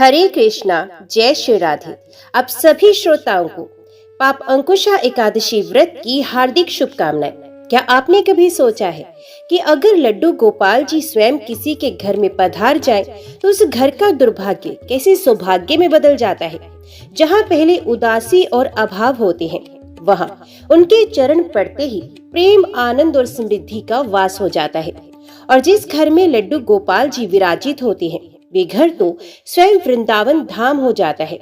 हरे कृष्णा, जय श्री राधे। आप सभी श्रोताओं को पाप अंकुशा एकादशी व्रत की हार्दिक शुभकामनाएं। क्या आपने कभी सोचा है कि अगर लड्डू गोपाल जी स्वयं किसी के घर में पधार जाएं, तो उस घर का दुर्भाग्य कैसे सौभाग्य में बदल जाता है। जहां पहले उदासी और अभाव होते हैं, वहां उनके चरण पड़ते ही प्रेम, आनंद और समृद्धि का वास हो जाता है। और जिस घर में लड्डू गोपाल जी विराजित होते हैं, वे घर तो स्वयं वृंदावन धाम हो जाता है।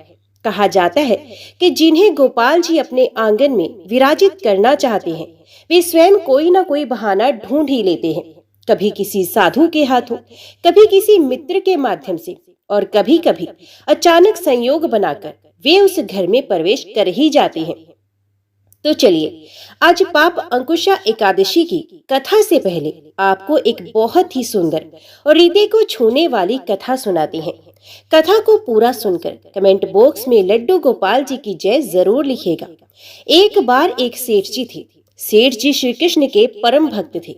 कहा जाता है कि जिन्हें गोपाल जी अपने आंगन में विराजित करना चाहते हैं, वे स्वयं कोई ना कोई बहाना ढूंढ ही लेते हैं। कभी किसी साधु के हाथों, कभी किसी मित्र के माध्यम से, और कभी कभी अचानक संयोग बनाकर वे उस घर में प्रवेश कर ही जाते हैं। तो चलिए, आज पाप अंकुशा एकादशी की कथा से पहले आपको एक बहुत ही सुंदर और हृदय को छूने वाली कथा सुनाते हैं। कथा को पूरा सुनकर कमेंट बॉक्स में लड्डू गोपाल जी की जय जरूर लिखिएगा। एक बार एक सेठ जी थे। सेठ जी श्री कृष्ण के परम भक्त थे।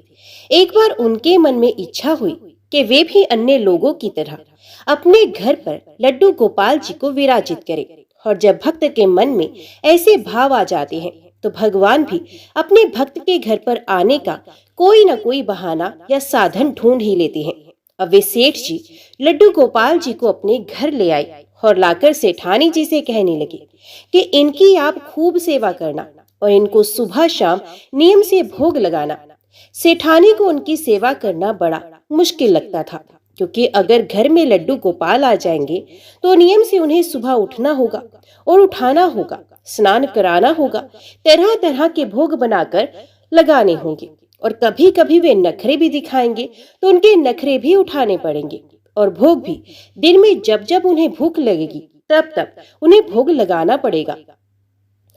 एक बार उनके मन में इच्छा हुई कि वे भी अन्य लोगों की तरह अपने घर पर लड्डू गोपाल जी को विराजित करें। और जब भक्त के मन में ऐसे भाव आ जाते हैं, तो भगवान भी अपने भक्त के घर पर आने का कोई ना कोई बहाना या साधन ढूंढ ही लेते हैं। अब वे सेठ जी लड्डू गोपाल जी को अपने घर ले आए और लाकर सेठानी जी से कहने लगे कि इनकी आप खूब सेवा करना और इनको सुबह शाम नियम से भोग लगाना। सेठानी को उनकी सेवा करना बड़ा मुश्किल लगता था, क्योंकि अगर घर में लड्डू गोपाल आ जाएंगे तो नियम से उन्हें सुबह उठना होगा और उठाना होगा, स्नान कराना होगा, तरह तरह के भोग बनाकर लगाने होंगे, और कभी कभी वे नखरे भी दिखाएंगे तो उनके नखरे भी उठाने पड़ेंगे। और भोग भी दिन में जब जब उन्हें भूख लगेगी तब तब उन्हें भोग लगाना पड़ेगा।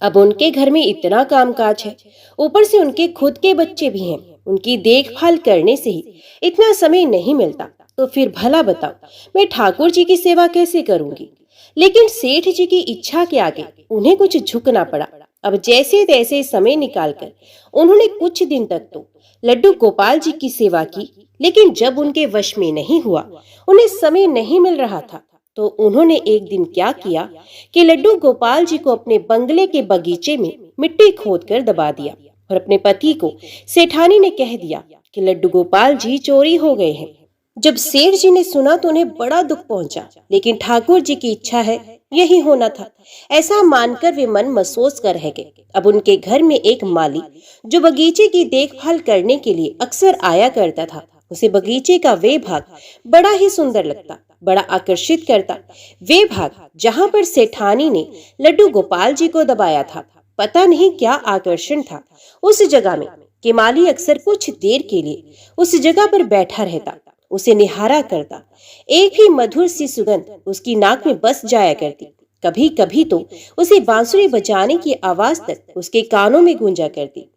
अब उनके घर में इतना कामकाज है, ऊपर से उनके खुद के बच्चे भी हैं। उनकी देखभाल करने से ही इतना समय नहीं मिलता, तो फिर भला बताओ मैं ठाकुर जी की सेवा कैसे करूंगी। लेकिन सेठ जी की इच्छा के आगे उन्हें कुछ झुकना पड़ा। अब जैसे तैसे समय निकालकर उन्होंने कुछ दिन तक तो लड्डू गोपाल जी की सेवा की। लेकिन जब उनके वश में नहीं हुआ, उन्हें समय नहीं मिल रहा था, तो उन्होंने एक दिन क्या किया कि लड्डू गोपाल जी को अपने बंगले के बगीचे में मिट्टी खोदकर दबा दिया और अपने पति को सेठानी ने कह दिया कि लड्डू गोपाल जी चोरी हो गए हैं। जब सेठ जी ने सुना तो उन्हें बड़ा दुख पहुंचा, लेकिन ठाकुर जी की इच्छा है, यही होना था, ऐसा मानकर वे मन महसूस कर रह गए। अब उनके घर में एक माली जो बगीचे की देखभाल करने के लिए अक्सर आया करता था, उसे बगीचे का वे भाग बड़ा ही सुंदर लगता, बड़ा आकर्षित करता। वे भाग जहाँ पर सेठानी ने लड्डू गोपाल जी को दबाया था, पता नहीं क्या आकर्षण था उस जगह में कि माली अक्सर कुछ देर के लिए उस जगह पर बैठा रहता, उसे निहारा करता। एक भी मधुर सी सुगंध उसकी नाक में बस जाया करती। कभी कभी तो उसे बांसुरी बजाने की आवाज तक उसके कानों में गूंजा करती।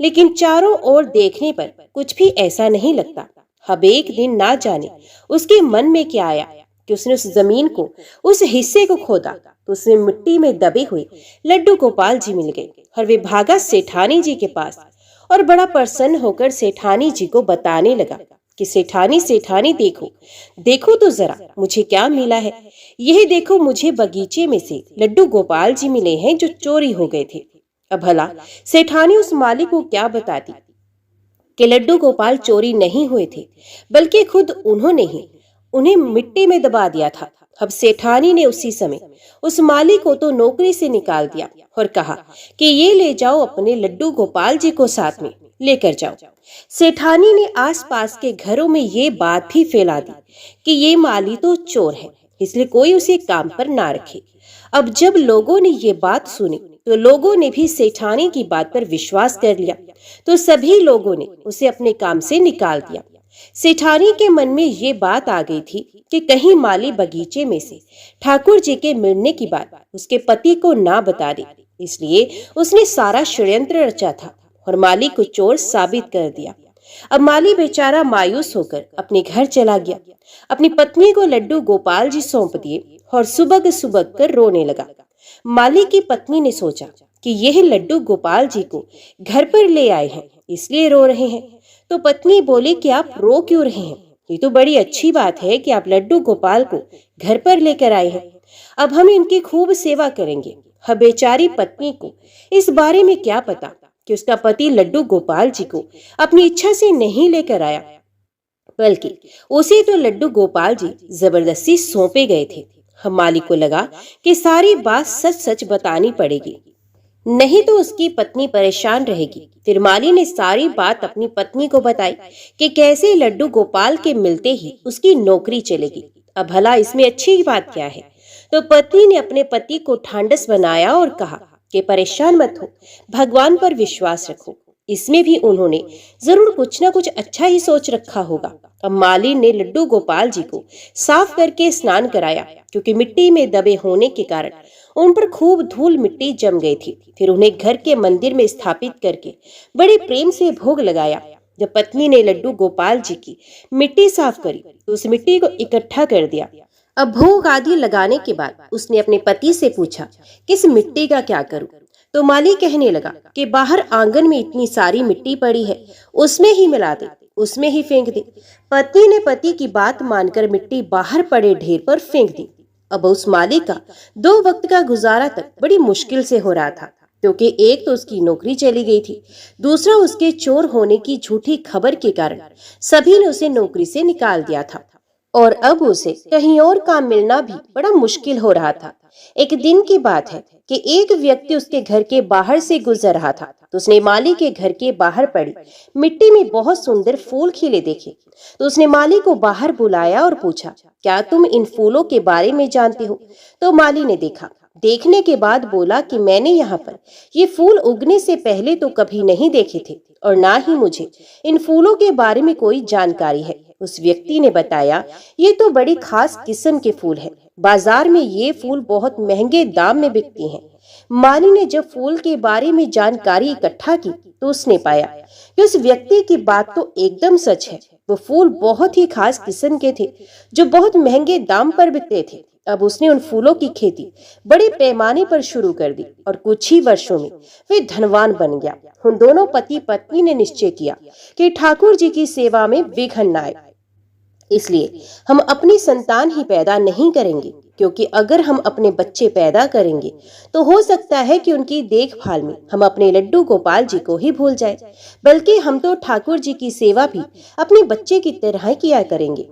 लेकिन चारों ओर देखने पर कुछ भी ऐसा नहीं लगता। अब एक दिन ना जाने उसके मन में क्या आया कि उसने उस जमीन को, उस हिस्से को खोदा, तो उसमें मिट्टी में दबे हुए लड्डू गोपाल जी मिल गए। और वे भागा सेठानी जी के पास और बड़ा प्रसन्न होकर सेठानी जी को बताने लगा कि सेठानी सेठानी देखो देखो तो जरा मुझे क्या मिला है। यही देखो, मुझे बगीचे में से लड्डू गोपाल जी मिले हैं जो चोरी हो गए थे। अब भला सेठानी उस मालिक को क्या बताती कि लड्डू गोपाल चोरी नहीं हुए थे, बल्कि खुद उन्होंने ही उन्हें मिट्टी में दबा दिया था। अब सेठानी ने उसी समय उस माली को तो नौकरी से निकाल दिया और कहा कि ये ले जाओ, अपने लड्डू गोपाल जी को साथ में लेकर जाओ। सेठानी ने आसपास के घरों में ये बात भी फैला दी कि ये माली तो चोर है, इसलिए कोई उसे काम पर ना रखे। अब जब लोगों ने ये बात सुनी, तो लोगों ने भी सेठानी की बात पर विश्वास कर लिया, तो सभी लोगों ने उसे अपने काम से निकाल दिया। सेठानी के मन में ये बात आ गई थी कि कहीं माली बगीचे में से ठाकुर जी के मिलने की बात उसके पति को ना बता दे, इसलिए उसने सारा षड्यंत्र रचा था और माली को चोर साबित कर दिया। अब माली बेचारा मायूस होकर अपने घर चला गया, अपनी पत्नी को लड्डू गोपाल जी सौंप दिए और सुबह सुबह कर रोने लगा। माली की पत्नी ने सोचा कि यह लड्डू गोपाल जी को घर पर ले आए हैं, इसलिए रो रहे हैं। तो पत्नी बोली कि आप रो क्यों रहे हैं, ये तो बड़ी अच्छी बात है कि आप लड्डू गोपाल को घर पर लेकर आए हैं। अब हम इनकी खूब सेवा करेंगे। बेचारी पत्नी को इस बारे में क्या पता कि उसका पति लड्डू गोपाल जी को अपनी इच्छा से नहीं लेकर आया, बल्कि उसे तो लड्डू गोपाल जी जबरदस्ती सौंपे गए थे। हम माली को लगा कि सारी बात सच सच बतानी पड़ेगी, नहीं तो उसकी पत्नी परेशान रहेगी। फिर माली ने सारी बात अपनी पत्नी को बताई कि कैसे लड्डू गोपाल के मिलते ही उसकी नौकरी चलेगी। अब भला इसमें अच्छी बात क्या है? तो पत्नी ने अपने पति को ढांढस बनाया और कहा कि परेशान मत हो, भगवान पर विश्वास रखो, इसमें भी उन्होंने जरूर कुछ ना कुछ अच्छा ही सोच रखा होगा। अब माली ने लड्डू गोपाल जी को साफ करके स्नान कराया, क्योंकि मिट्टी में दबे होने के कारण उन पर खूब धूल मिट्टी जम गई थी। फिर उन्हें घर के मंदिर में स्थापित करके बड़े प्रेम से भोग लगाया। जब पत्नी ने लड्डू गोपाल जी की मिट्टी साफ करी तो उस मिट्टी को इकट्ठा कर दिया। अब भोग आदि लगाने के बाद उसने अपने पति से पूछा कि इस मिट्टी का क्या करूं? तो माली कहने लगा कि बाहर आंगन में इतनी सारी मिट्टी पड़ी है, उसमें ही मिला दे, उसमें ही फेंक दे। पत्नी ने पति की बात मानकर मिट्टी बाहर पड़े ढेर पर फेंक दी। अब उस माली का 2 वक्त का गुजारा तक बड़ी मुश्किल से हो रहा था, क्योंकि एक तो उसकी नौकरी चली गई थी, दूसरा उसके चोर होने की झूठी खबर के कारण सभी ने उसे नौकरी से निकाल दिया था, और अब उसे कहीं और काम मिलना भी बड़ा मुश्किल हो रहा था। एक दिन की बात है कि एक व्यक्ति उसके घर के बाहर से गुजर रहा था, तो उसने माली के घर के बाहर पड़ी मिट्टी में बहुत सुंदर फूल खिले देखे। तो उसने माली को बाहर बुलाया और पूछा, क्या तुम इन फूलों के बारे में जानते हो? तो माली ने देखने के बाद बोला कि मैंने यहाँ पर ये फूल उगने से पहले तो कभी नहीं देखे थे, और ना ही मुझे इन फूलों के बारे में कोई जानकारी है। उस व्यक्ति ने बताया, ये तो बड़ी खास किस्म के फूल हैं, बाजार में ये फूल बहुत महंगे दाम में बिकती हैं। माली ने जब फूल के बारे में जानकारी इकट्ठा की तो उसने पाया कि उस व्यक्ति की बात तो एकदम सच है। वो फूल बहुत ही खास किस्म के थे, जो बहुत महंगे दाम पर बिकते थे। अब उसने उन फूलों की खेती बड़े पैमाने पर शुरू कर दी, और कुछ ही वर्षों में वे धनवान बन गया। उन दोनों पति पत्नी ने निश्चय किया कि ठाकुर जी की सेवा में विघ्न न आए, इसलिए हम अपनी संतान ही पैदा नहीं करेंगे, क्योंकि अगर हम अपने बच्चे पैदा करेंगे तो हो सकता है कि उनकी देखभाल में हम अपने लड्डू गोपाल जी को ही भूल जाए, बल्कि हम तो ठाकुर जी की सेवा भी अपने बच्चे की तरह किया करेंगे।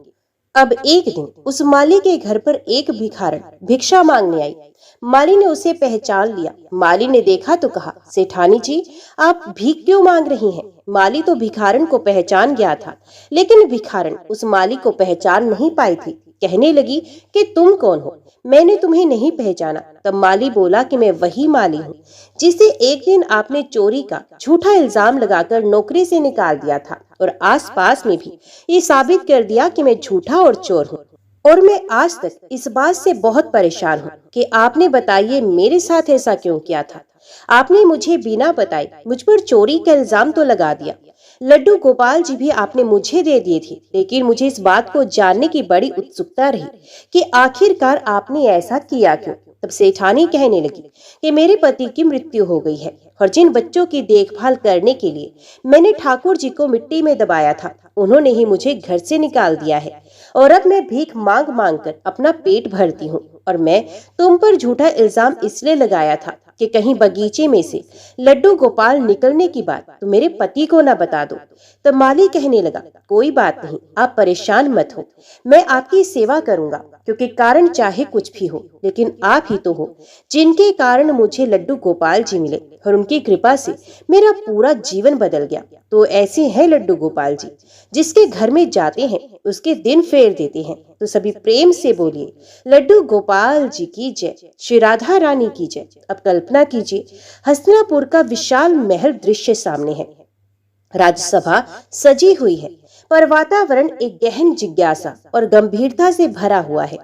अब एक दिन उस माली के घर पर एक भिखारन भिक्षा मांगने आई। माली ने उसे पहचान लिया। माली ने देखा तो कहा, सेठानी जी, आप भीख क्यों मांग रही हैं? माली तो भिखारन को पहचान गया था, लेकिन भिखारन उस माली को पहचान नहीं पाई थी। कहने लगी कि तुम कौन हो? मैंने तुम्हें नहीं पहचाना। तब माली बोला कि मैं वही माली हूँ जिसे एक दिन आपने चोरी का झूठा इल्जाम लगाकर नौकरी से निकाल दिया था, और आसपास में भी ये साबित कर दिया कि मैं झूठा और चोर हूँ। और मैं आज तक इस बात से बहुत परेशान हूँ कि आपने बताइए मेरे साथ ऐसा क्यों किया था। आपने मुझे बिना बताए मुझ पर चोरी का इल्जाम तो लगा दिया। लड्डू गोपाल जी भी आपने मुझे दे दिए थे, लेकिन मुझे इस बात को जानने की बड़ी उत्सुकता रही कि आखिरकार आपने ऐसा किया क्यों। तब सेठानी कहने लगी कि मेरे पति की मृत्यु हो गई है, और जिन बच्चों की देखभाल करने के लिए मैंने ठाकुर जी को मिट्टी में दबाया था, उन्होंने ही मुझे घर से निकाल दिया है, और अब मैं भीख मांग मांग कर अपना पेट भरती हूँ। और मैं तुम पर झूठा इल्जाम इसलिए लगाया था कि कहीं बगीचे में से लड्डू गोपाल निकलने की बात तो मेरे पति को ना बता दो। तब माली कहने लगा, कोई बात नहीं, आप परेशान मत हो, मैं आपकी सेवा करूंगा, क्योंकि कारण चाहे कुछ भी हो, लेकिन आप ही तो हो जिनके कारण मुझे लड्डू गोपाल जी मिले, और उनकी कृपा से मेरा पूरा जीवन बदल गया। तो ऐसे हैं लड्डू गोपाल जी, जिसके घर में जाते हैं उसके दिन फेर देते हैं। तो सभी प्रेम से बोलिए, लड्डू गोपाल जी की जय, श्री राधा रानी की जय। अब कल्पना कीजिए, हस्तिनापुर का विशाल महल दृश्य सामने है। राज्यसभा सजी हुई है, पर वातावरण एक गहन जिज्ञासा और गंभीरता से भरा हुआ है।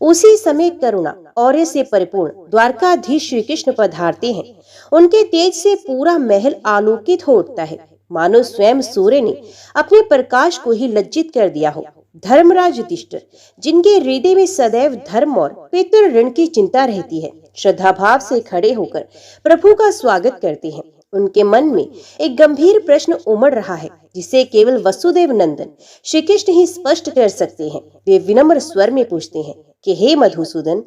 उसी समय करुणा और से परिपूर्ण द्वारकाधीश श्री कृष्ण पधारते हैं। उनके तेज से पूरा महल आलोकित हो उठता है, मानो स्वयं सूर्य ने अपने प्रकाश को ही लज्जित कर दिया हो। धर्मराज युधिष्ठिर, जिनके हृदय में सदैव धर्म और पितृ ऋण की चिंता रहती है, श्रद्धा भाव से खड़े होकर प्रभु का स्वागत करते हैं। उनके मन में एक गंभीर प्रश्न उमड़ रहा है जिसे केवल वसुदेव नंदन श्री कृष्ण ही स्पष्ट कर सकते हैं। वे विनम्र स्वर में पूछते हैं कि हे मधुसूदन,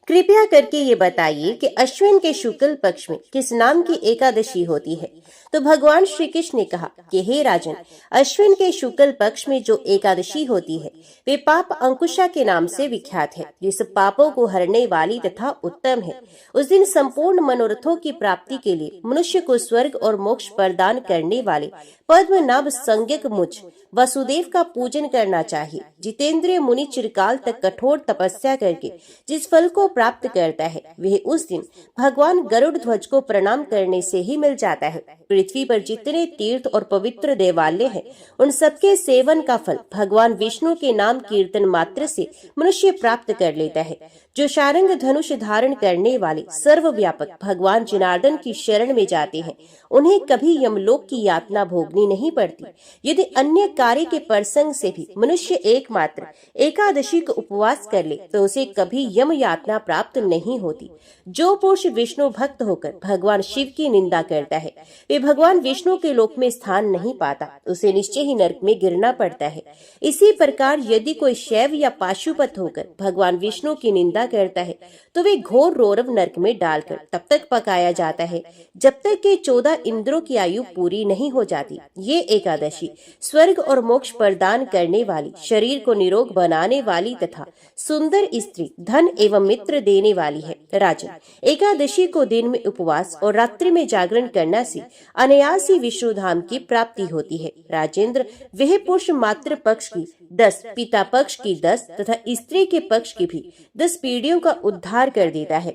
कृपया करके ये बताइए कि अश्विन के शुक्ल पक्ष में किस नाम की एकादशी होती है। तो भगवान श्री कृष्ण ने कहा कि हे राजन, अश्विन के शुक्ल पक्ष में जो एकादशी होती है वे पाप अंकुशा के नाम से विख्यात है, जिस पापों को हरने वाली तथा उत्तम है। उस दिन संपूर्ण मनोरथों की प्राप्ति के लिए मनुष्य को स्वर्ग और मोक्ष प्रदान करने वाले पद्मनाभ संज्ञक मुझ वसुदेव का पूजन करना चाहिए। जितेंद्रिय मुनि चिरकाल तक कठोर तपस्या करके जिस फल को प्राप्त करता है वह उस दिन भगवान गरुड़ ध्वज को प्रणाम करने से ही मिल जाता है। पृथ्वी पर जितने तीर्थ और पवित्र देवालय हैं, उन सबके सेवन का फल भगवान विष्णु के नाम कीर्तन मात्र से मनुष्य प्राप्त कर लेता है। जो शारंग धनुष धारण करने वाले सर्वव्यापक भगवान जनार्दन की शरण में जाते हैं, उन्हें कभी यमलोक की यातना भोगनी नहीं पड़ती। यदि अन्य कार्य के प्रसंग से भी मनुष्य एकमात्र एकादशी को उपवास कर ले तो उसे कभी यम यातना प्राप्त नहीं होती। जो पुरुष विष्णु भक्त होकर भगवान शिव की निंदा करता है वे भगवान विष्णु के लोक में स्थान नहीं पाता, उसे निश्चय ही नरक में गिरना पड़ता है। इसी प्रकार यदि कोई शैव या पाशुपत होकर भगवान विष्णु की निंदा करता है तो वे घोर रौरव नरक में डालकर तब तक पकाया जाता है जब तक कि 14 इंद्रों की आयु पूरी नहीं हो जाती। ये एकादशी स्वर्ग और मोक्ष प्रदान करने वाली, शरीर को निरोग बनाने वाली तथा सुंदर स्त्री, धन एवं मित्र देने वाली है। राजन, एकादशी को दिन में उपवास और रात्रि में जागरण करने से अनायास ही विष्णु धाम की प्राप्ति होती है। राजेंद्र, वह पुरुष मातृ पक्ष की 10, पिता पक्ष की 10 तथा स्त्री के पक्ष की भी 10 पीढ़ियों का उद्धार कर देता है।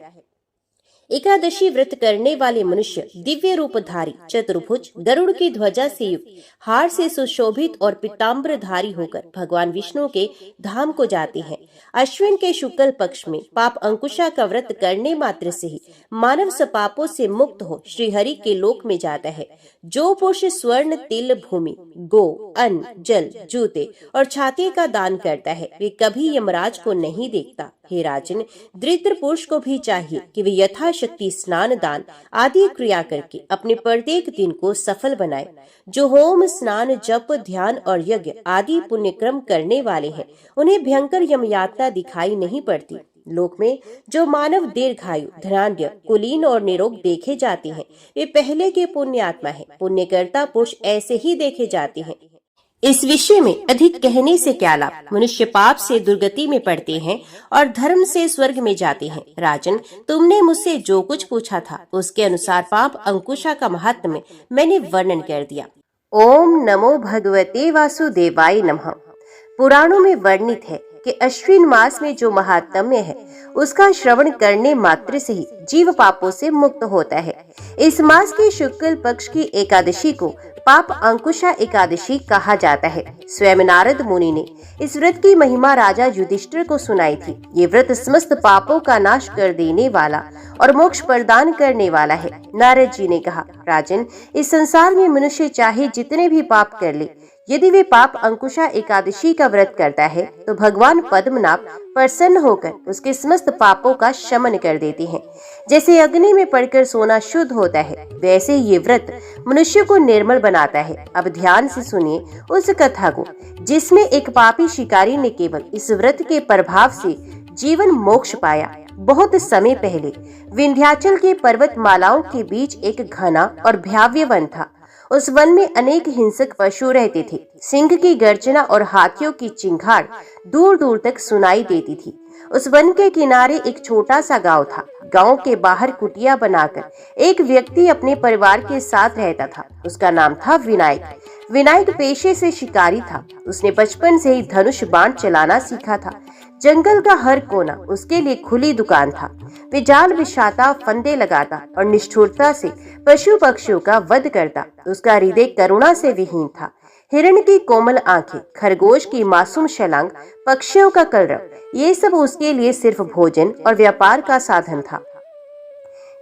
एकादशी व्रत करने वाले मनुष्य दिव्य रूपधारी, चतुर्भुज, गरुड़ की ध्वजा से युक्त, हार से सुशोभित और पीताम्बरधारी होकर भगवान विष्णु के धाम को जाते हैं। अश्विन के शुक्ल पक्ष में पाप अंकुशा का व्रत करने मात्र से ही मानव सपापों से मुक्त हो श्रीहरि के लोक में जाता है। जो पुरुष स्वर्ण, तिल, भूमि, गो, अन्न, जल, जूते और छाते का दान करता है वे कभी यमराज को नहीं देखता। हे राजन, दरिद्र पुरुष को भी चाहिए कि वे यथाशक्ति स्नान, दान आदि क्रिया करके अपने प्रत्येक दिन को सफल बनाए। जो होम, स्नान, जप, ध्यान और यज्ञ आदि पुण्य क्रम करने वाले हैं, उन्हें भयंकर यम यातना दिखाई नहीं पड़ती। लोक में जो मानव दीर्घायु, धनाढ्य, कुलीन और निरोग देखे जाते हैं वे पहले के पुण्यात्मा हैं। पुण्यकर्ता पुरुष ऐसे ही देखे जाते हैं। इस विषय में अधिक कहने से क्या लाभ। मनुष्य पाप से दुर्गति में पड़ते हैं और धर्म से स्वर्ग में जाते हैं। राजन, तुमने मुझसे जो कुछ पूछा था उसके अनुसार पाप अंकुशा का महात्म्य मैंने वर्णन कर दिया। ओम नमो भगवते वासुदेवाय नमः। पुराणों में वर्णित है कि अश्विन मास में जो महात्म्य है उसका श्रवण करने मात्र से ही जीव पापों से मुक्त होता है। इस मास की शुक्ल पक्ष की एकादशी को पाप अंकुशा एकादशी कहा जाता है। स्वयं नारद मुनि ने इस व्रत की महिमा राजा युधिष्ठिर को सुनाई थी। ये व्रत समस्त पापों का नाश कर देने वाला और मोक्ष प्रदान करने वाला है। नारद जी ने कहा, राजन, इस संसार में मनुष्य चाहे जितने भी पाप कर ले, यदि वे पाप अंकुशा एकादशी का व्रत करता है तो भगवान पद्मनाभ प्रसन्न होकर उसके समस्त पापों का शमन कर देते हैं। जैसे अग्नि में पड़कर सोना शुद्ध होता है, वैसे ये व्रत मनुष्य को निर्मल बनाता है। अब ध्यान से सुनिए उस कथा को जिसमें एक पापी शिकारी ने केवल इस व्रत के प्रभाव से जीवन मोक्ष पाया। बहुत समय पहले विंध्याचल के पर्वतमालाओं के बीच एक घना और भयाव्य वन था। उस वन में अनेक हिंसक पशु रहते थे। सिंह की गर्जना और हाथियों की चिंगाड़ दूर दूर तक सुनाई देती थी। उस वन के किनारे एक छोटा सा गांव था। गांव के बाहर कुटिया बनाकर एक व्यक्ति अपने परिवार के साथ रहता था। उसका नाम था विनायक। विनायक पेशे से शिकारी था। उसने बचपन से ही धनुष बाण चलाना सीखा था। जंगल का हर कोना उसके लिए खुली दुकान था। वे जाल बिछाता, फंदे लगाता और निष्ठुरता से पशु पक्षियों का वध करता। उसका हृदय करुणा से विहीन था। हिरण की कोमल आंखें, खरगोश की मासूम छलांग, पक्षियों का कलरव, ये सब उसके लिए सिर्फ भोजन और व्यापार का साधन था।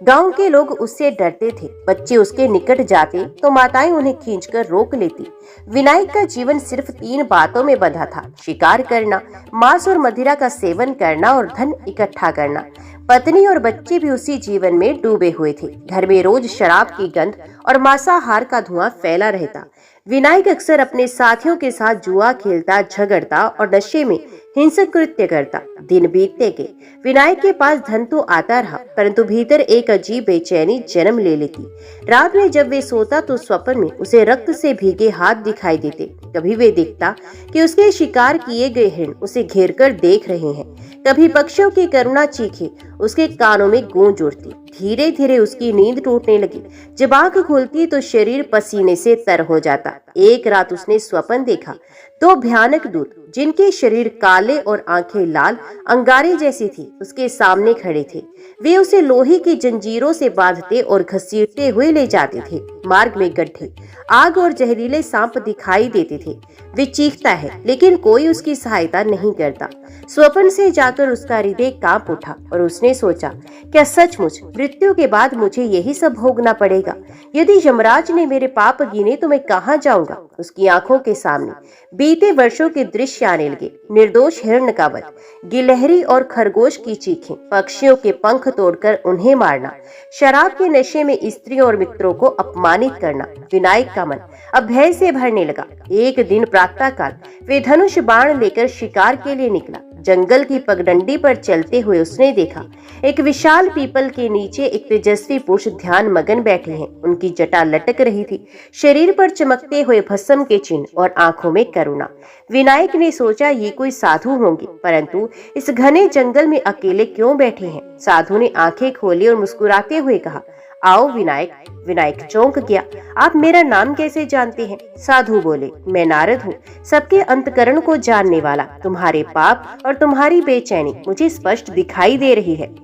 गांव के लोग उससे डरते थे। बच्चे उसके निकट जाते तो माताएं उन्हें खींचकर रोक लेती। विनायक का जीवन सिर्फ 3 बातों में बंधा था: शिकार करना, मांस और मदिरा का सेवन करना और धन इकट्ठा करना। पत्नी और बच्चे भी उसी जीवन में डूबे हुए थे। घर में रोज शराब की गंध और मांसाहार का धुआं फैला रहता। विनायक अक्सर अपने साथियों के साथ जुआ खेलता, झगड़ता और नशे में हिंसक कृत्य करता। दिन बीतते गए। विनायक के पास धन तो आता रहा, परंतु भीतर एक अजीब बेचैनी जन्म ले लेती। रात में जब वे सोता तो स्वप्न में उसे रक्त से भीगे हाथ दिखाई देते। कभी वे देखता कि उसके शिकार किए गए हिरण उसे घेर कर देख रहे हैं। कभी पक्षियों की करुणा चीखे उसके कानों में गूंज उठती। धीरे धीरे उसकी नींद टूटने लगी। जब आंख खुलती तो शरीर पसीने से तर हो जाता। एक रात उसने स्वप्न देखा। दो भयानक दूत, जिनके शरीर काले और आंखें लाल अंगारे जैसी थी, उसके सामने खड़े थे। वे उसे लोहे की जंजीरों से बांधते और घसीटते हुए ले जाते थे। मार्ग में गड्ढे, आग और जहरीले सांप दिखाई देते थे। वे चीखता है, लेकिन कोई उसकी सहायता नहीं करता। स्वप्न से जाकर उसका हृदय कांप उठा और उसने सोचा, क्या सचमुच मृत्यु के बाद मुझे यही सब भोगना पड़ेगा? यदि यमराज ने मेरे पाप गिने तो मैं कहाँ जाऊंगा? उसकी आंखों के सामने बीते वर्षों के दृश्य आने लगे। निर्दोष हिरण का वध, गिलहरी और खरगोश की चीखें, पक्षियों के पंख तोड़कर उन्हें मारना, शराब के नशे में स्त्रियों और मित्रों को अपमानित करना। विनायक का मन अब भय से भरने लगा। एक दिन प्रातःकाल वे धनुष बाण लेकर शिकार के लिए निकला। जंगल की पगडंडी पर चलते हुए उसने देखा, एक विशाल पीपल के नीचे एक तेजस्वी पुरुष ध्यान मगन बैठे हैं। उनकी जटा लटक रही थी, शरीर पर चमकते हुए भस्म के चिन्ह और आंखों में करुणा। विनायक ने सोचा, ये कोई साधु होंगे, परंतु इस घने जंगल में अकेले क्यों बैठे हैं? साधु ने आंखें खोली और मुस्कुराते हुए कहा, आओ विनायक। विनायक चौंक गया। आप मेरा नाम कैसे जानते हैं? साधु बोले, मैं नारद हूँ, सबके अंतकरण को जानने वाला। तुम्हारे पाप और तुम्हारी बेचैनी मुझे स्पष्ट दिखाई दे रही है।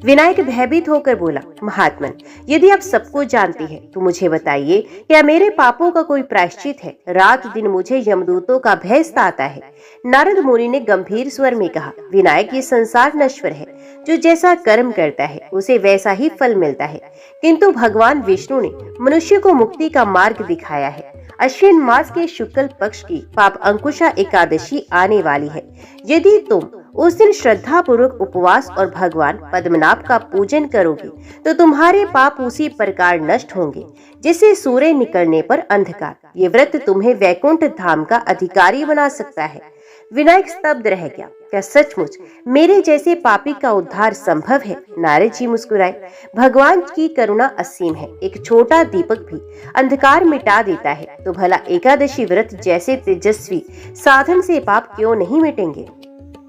विनायक भयभीत होकर बोला, महात्मन, यदि आप सबको जानते हैं तो मुझे बताइए, क्या मेरे पापों का कोई प्रायश्चित है? रात दिन मुझे यमदूतों का भय सताता है। नारद मुनि ने गंभीर स्वर में कहा, विनायक, ये संसार नश्वर है। जो जैसा कर्म करता है उसे वैसा ही फल मिलता है, किंतु भगवान विष्णु ने मनुष्य को मुक्ति का मार्ग दिखाया है। अश्विन मास के शुक्ल पक्ष की पाप अंकुशा एकादशी आने वाली है। यदि तुम उस दिन श्रद्धा पूर्वक उपवास और भगवान पद्मनाभ का पूजन करोगे तो तुम्हारे पाप उसी प्रकार नष्ट होंगे जैसे सूर्य निकलने पर अंधकार। ये व्रत तुम्हें वैकुंठ धाम का अधिकारी बना सकता है। विनायक स्तब्ध रह गया। क्या सचमुच मेरे जैसे पापी का उद्धार संभव है? नारद जी मुस्कुराए, भगवान की करुणा असीम है। एक छोटा दीपक भी अंधकार मिटा देता है, तो भला एकादशी व्रत जैसे तेजस्वी साधन से पाप क्यों नहीं मिटेंगे?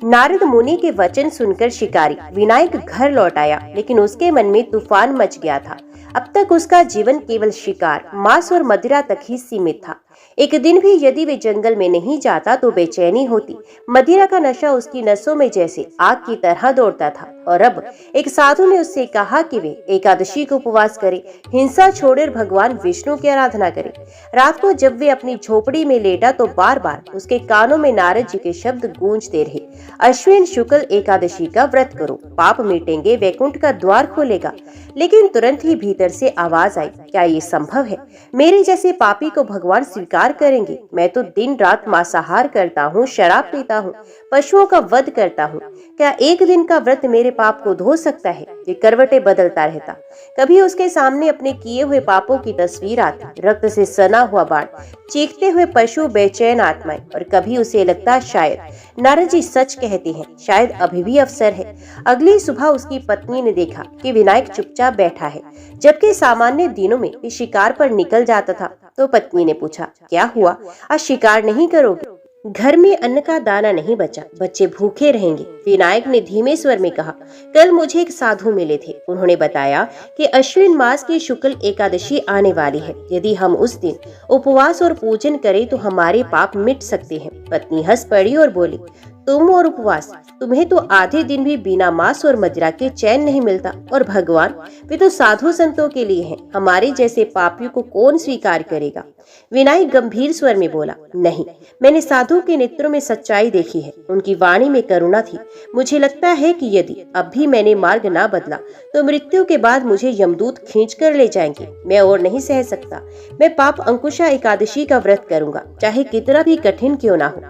नारद मुनि के वचन सुनकर शिकारी विनायक घर लौट आया, लेकिन उसके मन में तूफान मच गया था। अब तक उसका जीवन केवल शिकार, मांस और मदिरा तक ही सीमित था। एक दिन भी यदि वे जंगल में नहीं जाता तो बेचैनी होती। मदिरा का नशा उसकी नसों में जैसे आग की तरह दौड़ता था। और अब एक साधु ने उससे कहा कि वे एकादशी को उपवास करे, हिंसा छोड़े, भगवान विष्णु की आराधना करे। रात को जब वे अपनी झोपड़ी में लेटा तो बार बार उसके कानों में नारद जी के शब्द गूंजते रहे, अश्विन शुक्ल एकादशी का व्रत करो, पाप मिटेंगे, वैकुंठ का द्वार खोलेगा। लेकिन तुरंत ही भीतर से आवाज आई, क्या ये संभव है? मेरे जैसे पापी को भगवान स्वीकार करेंगे? मैं तो दिन रात मांसाहार करता हूँ, शराब पीता हूँ, पशुओं का वध करता हूँ। क्या एक दिन का व्रत मेरे पाप को धो सकता है? ये करवटें बदलता रहता। कभी उसके सामने अपने किए हुए पापों की तस्वीर आती, रक्त से सना हुआ बाण, चीखते हुए पशु, बेचैन आत्माएं। और कभी उसे लगता, शायद नारद जी सच कहते हैं, शायद अभी भी अवसर है। अगली सुबह उसकी पत्नी ने देखा कि विनायक चुपचाप बैठा है, जबकि सामान्य दिनों में वे शिकार पर निकल जाता था। तो पत्नी ने पूछा, क्या हुआ, आज शिकार नहीं करोगे? घर में अन्न का दाना नहीं बचा, बच्चे भूखे रहेंगे। विनायक ने धीमे स्वर में कहा, कल मुझे एक साधु मिले थे। उन्होंने बताया कि अश्विन मास की शुक्ल एकादशी आने वाली है। यदि हम उस दिन उपवास और पूजन करें तो हमारे पाप मिट सकते हैं। पत्नी हंस पड़ी और बोली, तुम और उपवास, तुम्हें तो आधे दिन भी बिना मांस और मदिरा के चैन नहीं मिलता। और भगवान, वे तो साधु संतों के लिए हैं, हमारे जैसे पापियों को कौन स्वीकार करेगा? विनायक गंभीर स्वर में बोला, नहीं, मैंने साधु के नेत्रों में सच्चाई देखी है, उनकी वाणी में करुणा थी। मुझे लगता है कि यदि अब भी मैंने मार्ग ना बदला तो मृत्यु के बाद मुझे यमदूत खींच कर ले जाएंगे। मैं और नहीं सह सकता। मैं पाप अंकुशा एकादशी का व्रत करूंगा, चाहे कितना भी कठिन क्यों ना हो।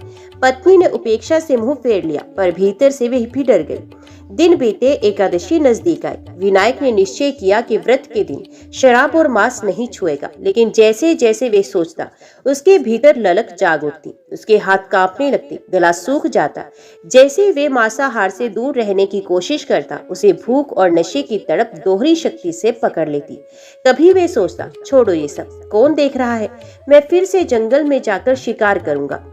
पत्नी ने उपेक्षा से मुंह फेर लिया, पर भीतर से वह भी डर गई। दिन बीते, एकादशी नजदीक आई। विनायक ने निश्चय किया कि व्रत के दिन शराब और मांस नहीं छुएगा, लेकिन जैसे जैसे वे सोचता, उसके भीतर ललक जाग उठती, उसके हाथ कांपने लगते, गला सूख जाता। जैसे वे मांसाहार से दूर रहने की कोशिश करता, उसे भूख और नशे की तड़प दोहरी शक्ति से पकड़ लेती। कभी वे सोचता, छोड़ो ये सब, कौन देख रहा है, मैं फिर से जंगल में जाकर शिकार करूंगा।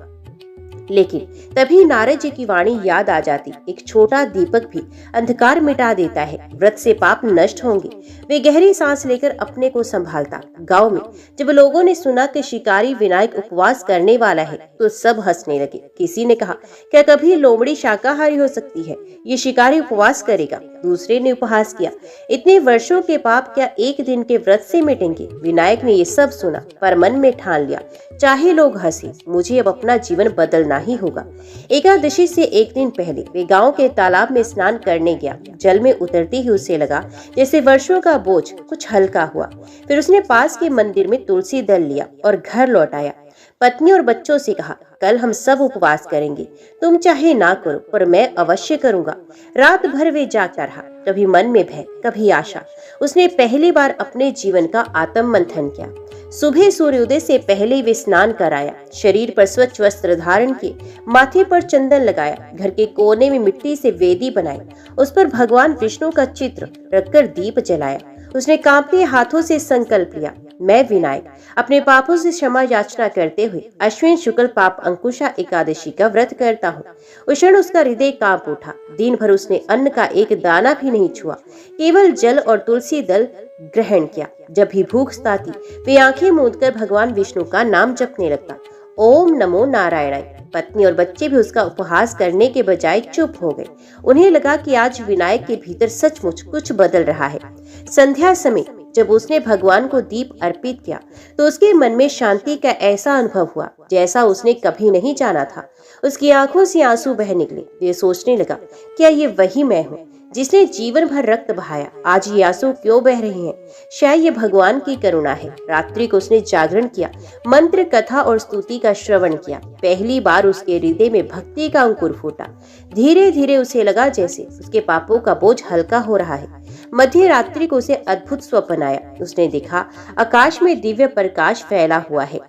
लेकिन तभी नारद जी की वाणी याद आ जाती, एक छोटा दीपक भी अंधकार मिटा देता है, व्रत से पाप नष्ट होंगे। वे गहरी सांस लेकर अपने को संभालता। गांव में जब लोगों ने सुना कि शिकारी विनायक उपवास करने वाला है, तो सब हंसने लगे। किसी ने कहा, क्या कभी लोमड़ी शाकाहारी हो सकती है, ये शिकारी उपवास करेगा। दूसरे ने उपहास किया, इतने वर्षों के पाप क्या एक दिन के व्रत से मिटेंगे। विनायक ने ये सब सुना, पर मन में ठान लिया, चाहे लोग हंसे, मुझे अब अपना जीवन बदलना ही होगा। एकादशी से एक दिन पहले वे गांव के तालाब में स्नान करने गया। जल में उतरते ही उसे लगा जैसे वर्षों का बोझ कुछ हल्का हुआ। फिर उसने पास के मंदिर में तुलसी दल लिया और घर लौट आया। पत्नी और बच्चों से कहा, कल हम सब उपवास करेंगे, तुम चाहे ना करो, पर मैं अवश्य करूंगा। रात भर वे जागता रहा, कभी मन में भय, कभी आशा। उसने पहली बार अपने जीवन का आत्म मंथन किया। सुबह सूर्योदय से पहले वे स्नान कराया, शरीर पर स्वच्छ वस्त्र धारण किए, माथे पर चंदन लगाया, घर के कोने में मिट्टी से वेदी बनाई, उस पर भगवान विष्णु का चित्र रखकर दीप जलाया। उसने कांपते हाथों से संकल्प लिया, मैं विनायक अपने पापों से क्षमा याचना करते हुए अश्विन शुक्ल पाप अंकुशा एकादशी का व्रत करता हूँ। उस क्षण उसका हृदय कांप उठा। दिन भर उसने अन्न का एक दाना भी नहीं छुआ, केवल जल और तुलसी दल ग्रहण किया। जब भी भूख सताती, वे आंखें मूंदकर भगवान विष्णु का नाम जपने लगता, ओम नमो नारायणाय। पत्नी और बच्चे भी उसका उपहास करने के बजाय चुप हो गए। उन्हें लगा कि आज विनायक के भीतर सचमुच कुछ बदल रहा है। संध्या समय जब उसने भगवान को दीप अर्पित किया, तो उसके मन में शांति का ऐसा अनुभव हुआ जैसा उसने कभी नहीं जाना था। उसकी आंखों से आंसू बह निकले। वे सोचने लगा, क्या ये वही मैं हूँ जिसने जीवन भर रक्त बहाया, आज ये आंसू क्यों बह रहे हैं? शायद ये भगवान की करुणा है। रात्रि को उसने जागरण किया, मंत्र कथा और स्तुति का श्रवण किया। पहली बार उसके हृदय में भक्ति का अंकुर फूटा। धीरे धीरे उसे लगा जैसे उसके पापों का बोझ हल्का हो रहा है। मध्य रात्रि को उसे अद्भुत स्वप्न आया। उसने देखा, आकाश में दिव्य प्रकाश फैला हुआ है।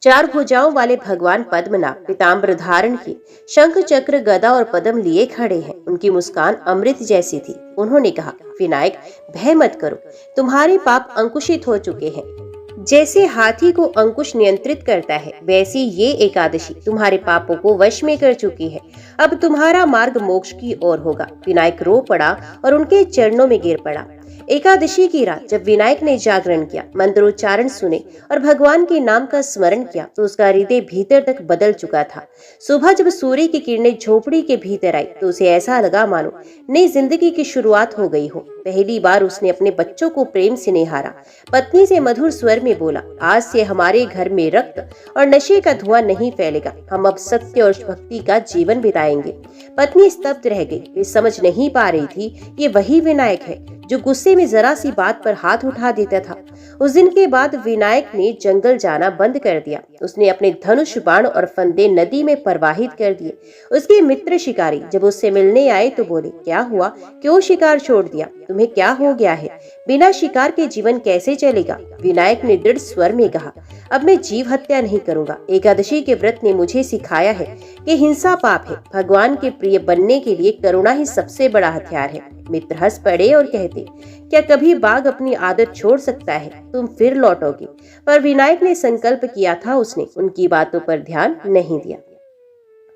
चार भुजाओं वाले भगवान पद्मनाभ पीताम्बर धारण किए, शंख चक्र गदा और पद्म लिए खड़े हैं। उनकी मुस्कान अमृत जैसी थी। उन्होंने कहा, विनायक भय मत करो, तुम्हारे पाप अंकुशित हो चुके हैं। जैसे हाथी को अंकुश नियंत्रित करता है, वैसी ये एकादशी तुम्हारे पापों को वश में कर चुकी है। अब तुम्हारा मार्ग मोक्ष की ओर होगा। विनायक रो पड़ा और उनके चरणों में गिर पड़ा। एकादशी की रात जब विनायक ने जागरण किया, मंत्रोच्चारण सुने और भगवान के नाम का स्मरण किया, तो उसका हृदय भीतर तक बदल चुका था। सुबह जब सूर्य की किरणें झोपड़ी के भीतर आई, तो उसे ऐसा लगा मानो नई जिंदगी की शुरुआत हो गई हो। पहली बार उसने अपने बच्चों को प्रेम से निहारा। पत्नी से मधुर स्वर में बोला, आज से हमारे घर में रक्त और नशे का धुआं नहीं फैलेगा, हम अब सत्य और भक्ति का जीवन बिताएंगे। पत्नी स्तब्ध रह गई। वे समझ नहीं पा रही थी ये वही विनायक है जो गुस्से में जरा सी बात पर हाथ उठा देता था। उस दिन के बाद विनायक ने जंगल जाना बंद कर दिया। उसने अपने धनुष बाण और फंदे नदी में प्रवाहित कर दिए। उसके मित्र शिकारी जब उससे मिलने आए तो बोले, क्या हुआ, क्यों शिकार छोड़ दिया, तुम्हें क्या हो गया है, बिना शिकार के जीवन कैसे चलेगा? विनायक ने दृढ़ स्वर में कहा, अब मैं जीव हत्या नहीं करूंगा। एकादशी के व्रत ने मुझे सिखाया है कि हिंसा पाप है। भगवान के प्रिय बनने के लिए करुणा ही सबसे बड़ा हथियार है। मित्र हंस पड़े और कहते, क्या कभी बाघ अपनी आदत छोड़ सकता है? तुम फिर लौटोगे। पर विनायक ने संकल्प किया था, उसने उनकी बातों पर ध्यान नहीं दिया।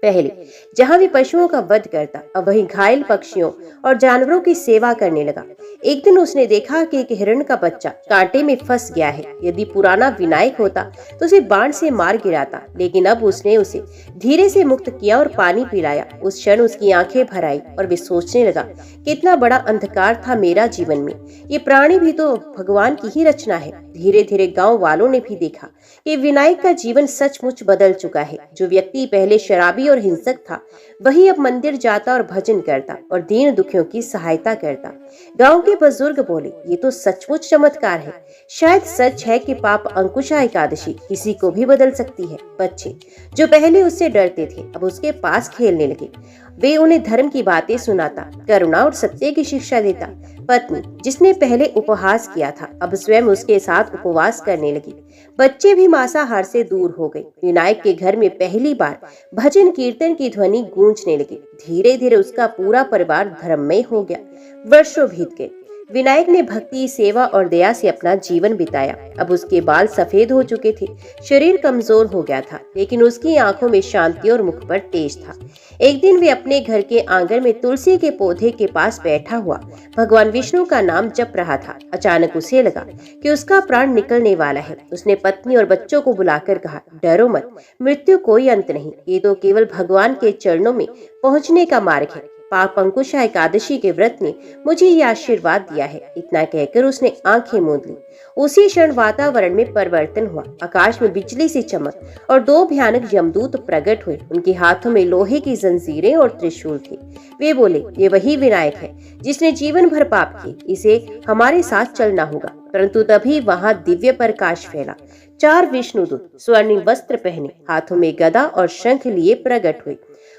पहले जहां भी पशुओं का वध करता, अब वहीं घायल पक्षियों और जानवरों की सेवा करने लगा। एक दिन उसने देखा कि एक हिरण का बच्चा कांटे में फंस गया है। यदि पुराना विनायक होता तो उसे बाण से मार गिराता, लेकिन अब उसने उसे धीरे से मुक्त किया और पानी पिलाया। उस क्षण उसकी आंखें भर आई और वे सोचने लगा, कितना बड़ा अंधकार था मेरा जीवन में, ये प्राणी भी तो भगवान की ही रचना है। धीरे धीरे गाँव वालों ने भी देखा कि विनायक का जीवन सचमुच बदल चुका है। जो व्यक्ति पहले शराबी पापी और हिंसक था, वही अब मंदिर जाता और भजन करता और दीन दुखियों की सहायता करता। गांव के बुजुर्ग बोले, ये तो सचमुच चमत्कार है। शायद सच है कि पाप अंकुशा एकादशी किसी को भी बदल सकती है। बच्चे जो पहले उससे डरते थे अब उसके पास खेलने लगे। वे उन्हें धर्म की बातें सुनाता, करुणा और सत्य की शिक्षा देता। पत्नी जिसने पहले उपहास किया था अब स्वयं उसके साथ उपवास करने लगी। बच्चे भी मांसाहार से दूर हो गए। विनायक के घर में पहली बार भजन कीर्तन की ध्वनि गूंजने लगी। धीरे धीरे उसका पूरा परिवार धर्ममय हो गया। वर्षों बीत गए। विनायक ने भक्ति, सेवा और दया से अपना जीवन बिताया। अब उसके बाल सफेद हो चुके थे, शरीर कमजोर हो गया था, लेकिन उसकी आंखों में शांति और मुख पर तेज था। एक दिन वे अपने घर के आंगन में तुलसी के पौधे के पास बैठा हुआ भगवान विष्णु का नाम जप रहा था। अचानक उसे लगा कि उसका प्राण निकलने वाला है। उसने पत्नी और बच्चों को बुलाकर कहा, डरो मत, मृत्यु कोई अंत नहीं, ये तो केवल भगवान के चरणों में पहुंचने का मार्ग है। पाप अंकुशा एकादशी के व्रत ने मुझे ये आशीर्वाद दिया है। इतना कहकर उसने आंखें मूंद ली। उसी क्षण वातावरण में परिवर्तन हुआ। आकाश में बिजली सी चमक और दो भयानक यमदूत प्रकट हुए। उनके हाथों में लोहे की जंजीरें और त्रिशूल थे। वे बोले, ये वही विनायक है जिसने जीवन भर पाप किए, इसे हमारे साथ चलना होगा। परंतु तभी वहां दिव्य प्रकाश फैला। 4 विष्णुदूत स्वर्णिम वस्त्र पहने, हाथों में गदा और शंख लिए प्रकट हुए।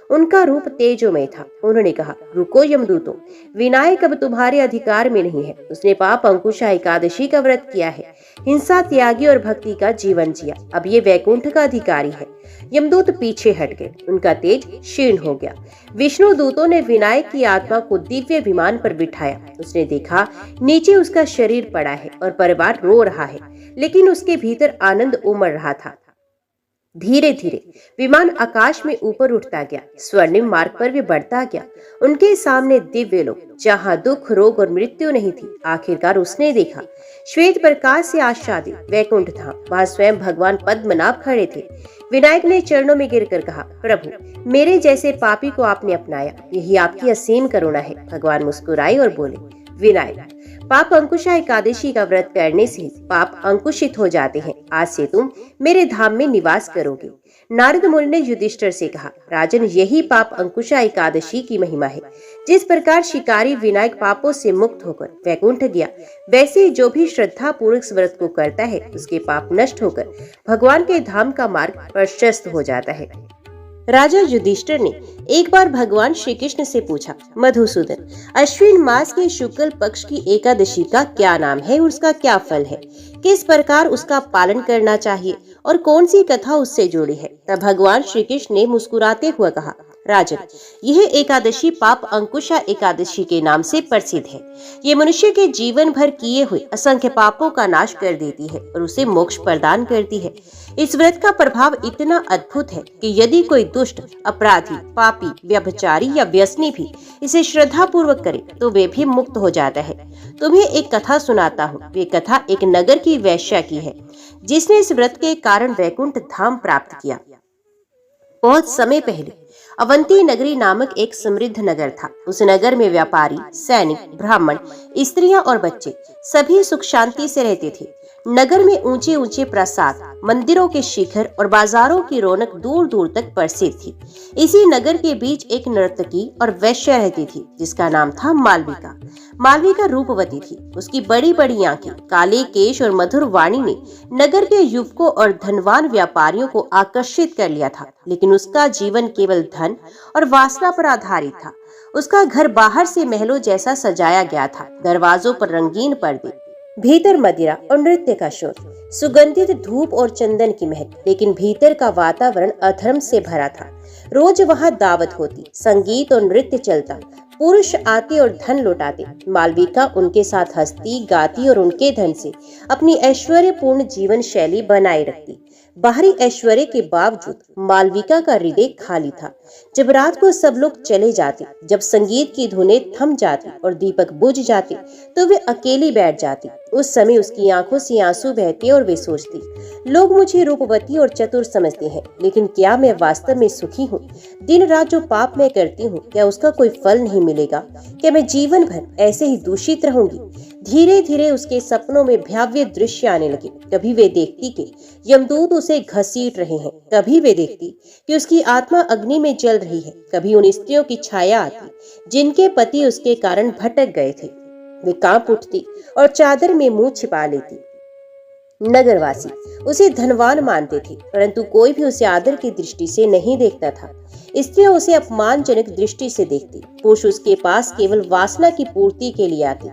उनका रूप तेजोमय था। उन्होंने कहा, रुको यमदूतों, विनायक अब तुम्हारे अधिकार में नहीं है। उसने पाप अंकुशा एकादशी का व्रत किया है, हिंसा त्यागी और भक्ति का जीवन जिया। अब ये वैकुंठ का अधिकारी है। यमदूत पीछे हट गए, उनका तेज क्षीण हो गया। विष्णु दूतों ने विनायक की आत्मा को दिव्य विमान पर बिठाया। उसने देखा नीचे उसका शरीर पड़ा है और परिवार रो रहा है, लेकिन उसके भीतर आनंद उमड़ रहा था। धीरे धीरे विमान आकाश में ऊपर उठता गया, स्वर्णिम मार्ग पर भी बढ़ता गया। उनके सामने दिव्य लोक, जहाँ दुख, रोग और मृत्यु नहीं थी। आखिरकार उसने देखा श्वेत प्रकाश से आच्छादित वैकुंठ धाम। वहाँ स्वयं भगवान पद्मनाभ खड़े थे। विनायक ने चरणों में गिरकर कहा, प्रभु, मेरे जैसे पापी को आपने अपनाया, यही आपकी असीम करुणा है। भगवान मुस्कुराए और बोले, विनायक, पाप अंकुशा एकादशी का व्रत करने से पाप अंकुशित हो जाते हैं। आज से तुम मेरे धाम में निवास करोगे। नारद मुनि ने युधिष्ठिर से कहा, राजन, यही पाप अंकुशा एकादशी की महिमा है। जिस प्रकार शिकारी विनायक पापों से मुक्त होकर वैकुंठ गया, वैसे ही जो भी श्रद्धा पूर्वक इस व्रत को करता है उसके पाप नष्ट होकर भगवान के धाम का मार्ग प्रशस्त हो जाता है। राजा युधिष्ठिर ने एक बार भगवान श्री कृष्ण से पूछा, मधुसूदन, अश्विन मास के शुक्ल पक्ष की एकादशी का क्या नाम है और उसका क्या फल है? किस प्रकार उसका पालन करना चाहिए और कौन सी कथा उससे जुड़ी है? तब भगवान श्री कृष्ण ने मुस्कुराते हुए कहा, राजन, यह एकादशी पाप अंकुशा एकादशी के नाम से प्रसिद्ध है। ये मनुष्य के जीवन भर किए हुए असंख्य पापों का नाश कर देती है और उसे मोक्ष प्रदान करती है। इस व्रत का प्रभाव इतना अद्भुत है कि यदि कोई दुष्ट, अपराधी, पापी, व्यभिचारी या व्यसनी भी इसे श्रद्धा पूर्वक करे तो वे भी मुक्त हो जाता है। तुम्हें एक कथा सुनाता हूँ। वे कथा एक नगर की वैश्या की है जिसने इस व्रत के कारण वैकुंठ धाम प्राप्त किया। बहुत समय पहले अवंती नगरी नामक एक समृद्ध नगर था। उस नगर में व्यापारी, सैनिक, ब्राह्मण, स्त्रियां और बच्चे सभी सुख शांति से रहते थे। नगर में ऊंचे ऊंचे प्रासाद, मंदिरों के शिखर और बाजारों की रौनक दूर दूर तक प्रसिद्ध थी। इसी नगर के बीच एक नर्तकी और वैश्या रहती थी जिसका नाम था मालविका। मालविका रूपवती थी। उसकी बड़ी बड़ी आंखें, काले केश और मधुर वाणी ने नगर के युवकों और धनवान व्यापारियों को आकर्षित कर लिया था। लेकिन उसका जीवन केवल धन और वासना पर आधारित था। उसका घर बाहर से महलों जैसा सजाया गया था। दरवाजों पर रंगीन पर्दे, भीतर मदिरा और नृत्य का शोर, सुगंधित धूप और चंदन की महक। लेकिन भीतर का वातावरण अधर्म से भरा था। रोज वहाँ दावत होती, संगीत और नृत्य चलता, पुरुष आते और धन लौटाते। मालविका उनके साथ हंसती, गाती और उनके धन से अपनी ऐश्वर्यपूर्ण जीवन शैली बनाए रखती। बाहरी ऐश्वर्य के बावजूद मालविका का हृदय खाली था। जब रात को सब लोग चले जाते, जब संगीत की धुनें थम जाती और दीपक बुझ जाते, तो वे अकेली बैठ जाती। उस समय उसकी आंखों से आंसू बहते और वे सोचती, लोग मुझे रूपवती और चतुर समझते हैं, लेकिन क्या मैं वास्तव में सुखी हूँ? दिन रात जो पाप मैं करती हूँ, क्या उसका कोई फल नहीं मिलेगा? क्या मैं जीवन भर ऐसे ही दूषित रहूंगी? धीरे धीरे उसके सपनों में भयावह दृश्य आने लगे। कभी वे देखती कि यमदूत उसे घसीट रहे हैं, कभी वे देखती कि उसकी आत्मा अग्नि में जल रही है, कभी उन स्त्रियों की छाया आती जिनके पति उसके कारण भटक गए थे। वे कांप उठती और चादर में मुंह छिपा लेती। नगरवासी उसे धनवान मानते थे, परंतु कोई भी उसे आदर की दृष्टि से नहीं देखता था। स्त्रियां उसे अपमानजनक दृष्टि से देखती। पुरुष उसके पास केवल वासना की पूर्ति के लिए आते।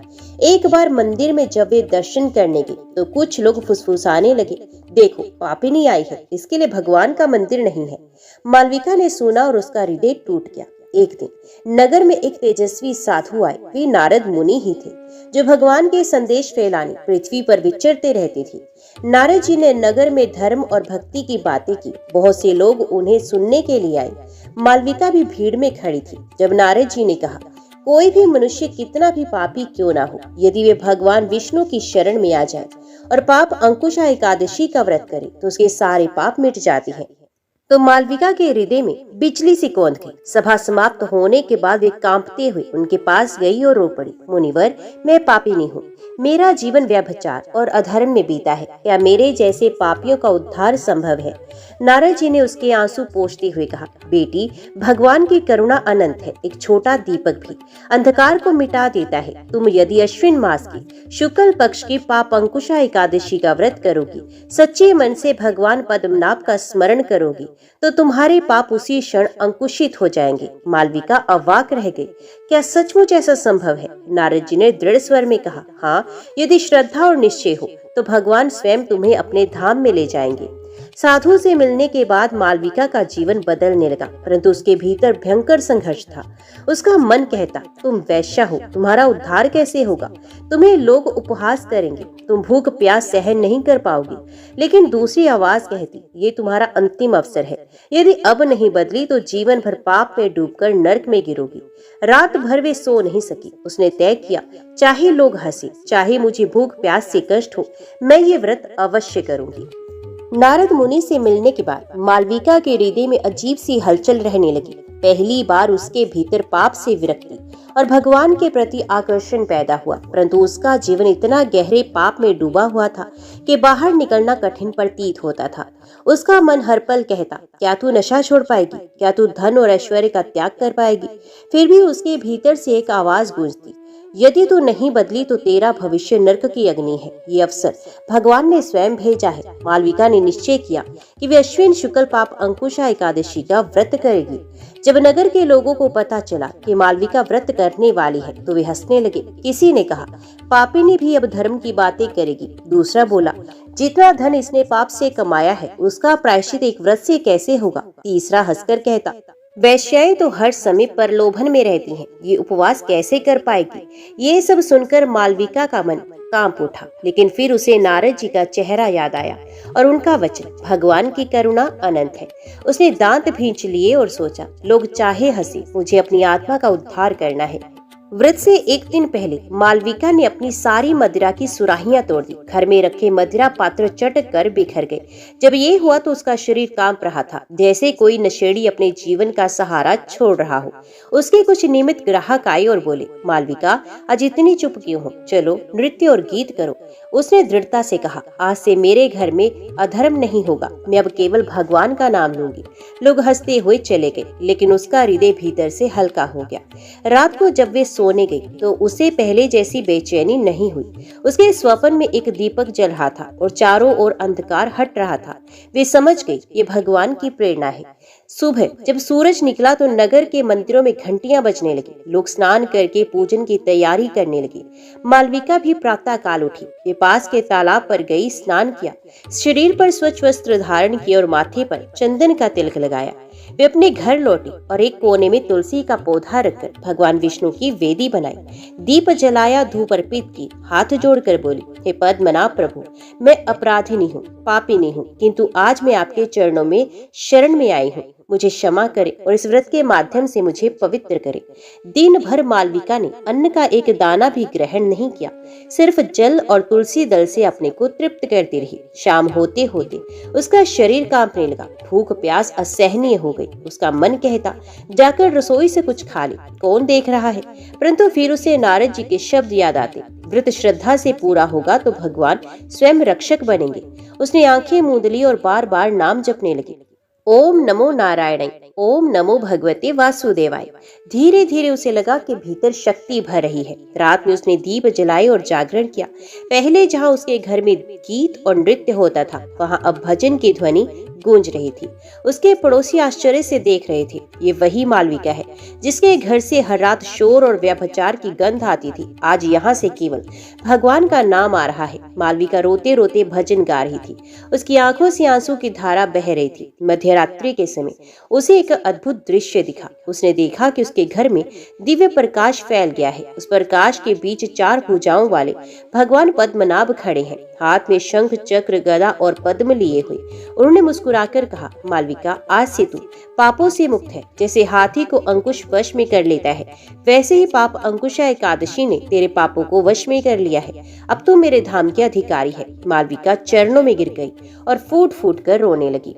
एक बार मंदिर में जब वे दर्शन करने गए तो कुछ लोग फुसफुसाने लगे, देखो पापिनी आई है, इसके लिए भगवान का मंदिर नहीं है। मालविका ने सुना और उसका हृदय टूट गया। एक दिन नगर में एक तेजस्वी साधु आए। वे नारद मुनि ही थे, जो भगवान के संदेश फैलाने पृथ्वी पर विचरते रहते थे। नारद जी ने नगर में धर्म और भक्ति की बातें की। बहुत से लोग उन्हें सुनने के लिए आए। मालविका भी भीड़ में खड़ी थी। जब नारद जी ने कहा, कोई भी मनुष्य कितना भी पापी क्यों ना हो, यदि वे भगवान विष्णु की शरण में आ जाए और पाप अंकुशा एकादशी का व्रत करे तो उसके सारे पाप मिट जाते हैं। तो मालविका के हृदय में बिजली सी कौंध गई। सभा समाप्त होने के बाद वे कांपते हुए उनके पास गई और रो पड़ी, मुनिवर, मैं पापिनी हूँ। मेरा जीवन व्यभिचार और अधर्म में बीता है। क्या मेरे जैसे पापियों का उद्धार संभव है? नारद जी ने उसके आंसू पोंछते हुए कहा, बेटी, भगवान की करुणा अनंत है। एक छोटा दीपक भी अंधकार को मिटा देता है। तुम यदि अश्विन मास की शुक्ल पक्ष की पाप अंकुशा एकादशी का व्रत करोगी, सच्चे मन से भगवान पद्मनाभ का स्मरण करोगी, तो तुम्हारे पाप उसी क्षण अंकुशित हो जाएंगे। मालविका अवाक रह गई। क्या सचमुच ऐसा संभव है? नारद जी ने दृढ़ स्वर में कहा, हाँ, यदि श्रद्धा और निश्चय हो तो भगवान स्वयं तुम्हें अपने धाम में ले जाएंगे। साधु से मिलने के बाद मालविका का जीवन बदलने लगा, परंतु उसके भीतर भयंकर संघर्ष था। उसका मन कहता, तुम वैश्या हो, तुम्हारा उद्धार कैसे होगा? तुम्हें लोग उपहास करेंगे, तुम भूख प्यास सहन नहीं कर पाओगी। लेकिन दूसरी आवाज कहती, ये तुम्हारा अंतिम अवसर है। यदि अब नहीं बदली तो जीवन भर पाप में डूबकर नरक में गिरोगी। रात भर वे सो नहीं सकी। उसने तय किया, चाहे लोग हंसे, चाहे मुझे भूख प्यास से कष्ट हो, मैं ये व्रत अवश्य करूंगी। नारद मुनि से मिलने के बाद मालविका के हृदय में अजीब सी हलचल रहने लगी। पहली बार उसके भीतर पाप से विरक्ति और भगवान के प्रति आकर्षण पैदा हुआ, परंतु उसका जीवन इतना गहरे पाप में डूबा हुआ था कि बाहर निकलना कठिन प्रतीत होता था। उसका मन हर पल कहता, क्या तू नशा छोड़ पाएगी? क्या तू धन और ऐश्वर्य का त्याग कर पाएगी? फिर भी उसके भीतर से एक आवाज गूंजती, यदि तू नहीं बदली तो तेरा भविष्य नरक की अग्नि है। ये अवसर भगवान ने स्वयं भेजा है। मालविका ने निश्चय किया कि वे अश्विन शुक्ल पाप अंकुशा एकादशी का व्रत करेगी। जब नगर के लोगों को पता चला कि मालविका व्रत करने वाली है तो वे हंसने लगे। किसी ने कहा, पापिनी भी अब धर्म की बातें करेगी। दूसरा बोला, जितना धन इसने पाप से कमाया है उसका प्रायश्चित एक व्रत से कैसे होगा? तीसरा हंसकर कहता, वैश्याएं तो हर समय प्रलोभन में रहती हैं, ये उपवास कैसे कर पाएगी? ये सब सुनकर मालविका का मन कांप उठा, लेकिन फिर उसे नारद जी का चेहरा याद आया और उनका वचन, भगवान की करुणा अनंत है। उसने दांत भींच लिए और सोचा, लोग चाहे हंसे, मुझे अपनी आत्मा का उद्धार करना है। व्रत से एक दिन पहले मालविका ने अपनी सारी मदिरा की सुराहियां तोड़ दी। घर में रखे मदिरा पात्र चट कर बिखर गए। जब ये हुआ तो उसका शरीर कांप रहा था, जैसे कोई नशेड़ी अपने जीवन का सहारा छोड़ रहा हो। उसके कुछ नियमित ग्राहक आए और बोले, मालविका, आज इतनी चुप क्यों हो? चलो नृत्य और गीत करो। उसने दृढ़ता से कहा, आज से मेरे घर में अधर्म नहीं होगा, मैं अब केवल भगवान का नाम लूंगी। लोग हंसते हुए चले गए, लेकिन उसका हृदय भीतर से हल्का हो गया। रात को जब वे सोने गई तो उसे पहले जैसी बेचैनी नहीं हुई। उसके स्वप्न में एक दीपक जल रहा था और चारों ओर अंधकार हट रहा था। वे समझ गई, ये भगवान की प्रेरणा है। सुबह जब सूरज निकला तो नगर के मंदिरों में घंटियां बजने लगी। लोग स्नान करके पूजन की तैयारी करने लगे। मालविका भी प्रातः काल उठी। वे पास के तालाब पर गई, स्नान किया, शरीर पर स्वच्छ वस्त्र धारण किए और माथे पर चंदन का तिलक लगाया। वे अपने घर लौटी और एक कोने में तुलसी का पौधा रखकर भगवान विष्णु की वेदी बनाई, दीप जलाया, धूप अर्पित की, हाथ जोड़कर बोली, हे पद्मनाभ प्रभु, मैं अपराधिनी हूँ, पापिनी हूँ, किंतु आज मैं आपके चरणों में शरण में आई हूँ। मुझे क्षमा करे और इस व्रत के माध्यम से मुझे पवित्र करे। दिन भर मालविका ने अन्न का एक दाना भी ग्रहण नहीं किया, सिर्फ जल और तुलसी दल से अपने को तृप्त करती रही। शाम होते होते उसका शरीर कांपने लगा, भूख प्यास असहनीय हो गई। उसका मन कहता, जाकर रसोई से कुछ खा ले, कौन देख रहा है। परंतु फिर उसे नारद जी के शब्द याद आते, व्रत श्रद्धा से पूरा होगा तो भगवान स्वयं रक्षक बनेंगे। उसने आंखें मूंद ली और बार बार नाम जपने लगी, ओम नमो नारायण, ओम नमो भगवते वासुदेवाय। धीरे धीरे उसे लगा कि भीतर शक्ति भर रही है। रात में उसने दीप जलाए और जागरण किया। पहले जहां उसके घर में गीत और नृत्य होता था, वहां अब भजन की ध्वनि गूंज रही थी। उसके पड़ोसी आश्चर्य से देख रहे थे, ये वही मालविका है जिसके घर से हर रात शोर और व्यभिचार की गंध आती थी। आज यहाँ से केवल भगवान का नाम आ रहा है। मालविका रोते रोते भजन गा रही थी। उसकी आंखों से आंसू की धारा बह रही थी। मध्यरात्रि के समय उसे एक अद्भुत दृश्य दिखा। उसने देखा कि उसके घर में दिव्य प्रकाश फैल गया है। उस प्रकाश के बीच 4 भुजाओं वाले भगवान पद्मनाभ खड़े हैं, हाथ में शंख चक्र गदा और पद्म लिए हुए। उन्होंने मुस्कुराकर कहा, मालविका, आज से तू पापों से मुक्त है। जैसे हाथी को अंकुश वश में कर लेता है, वैसे ही पाप अंकुशा एकादशी ने तेरे पापों को वश में कर लिया है। अब तू मेरे धाम की अधिकारी है। मालविका चरणों में गिर गई और फूट फूट कर रोने लगी।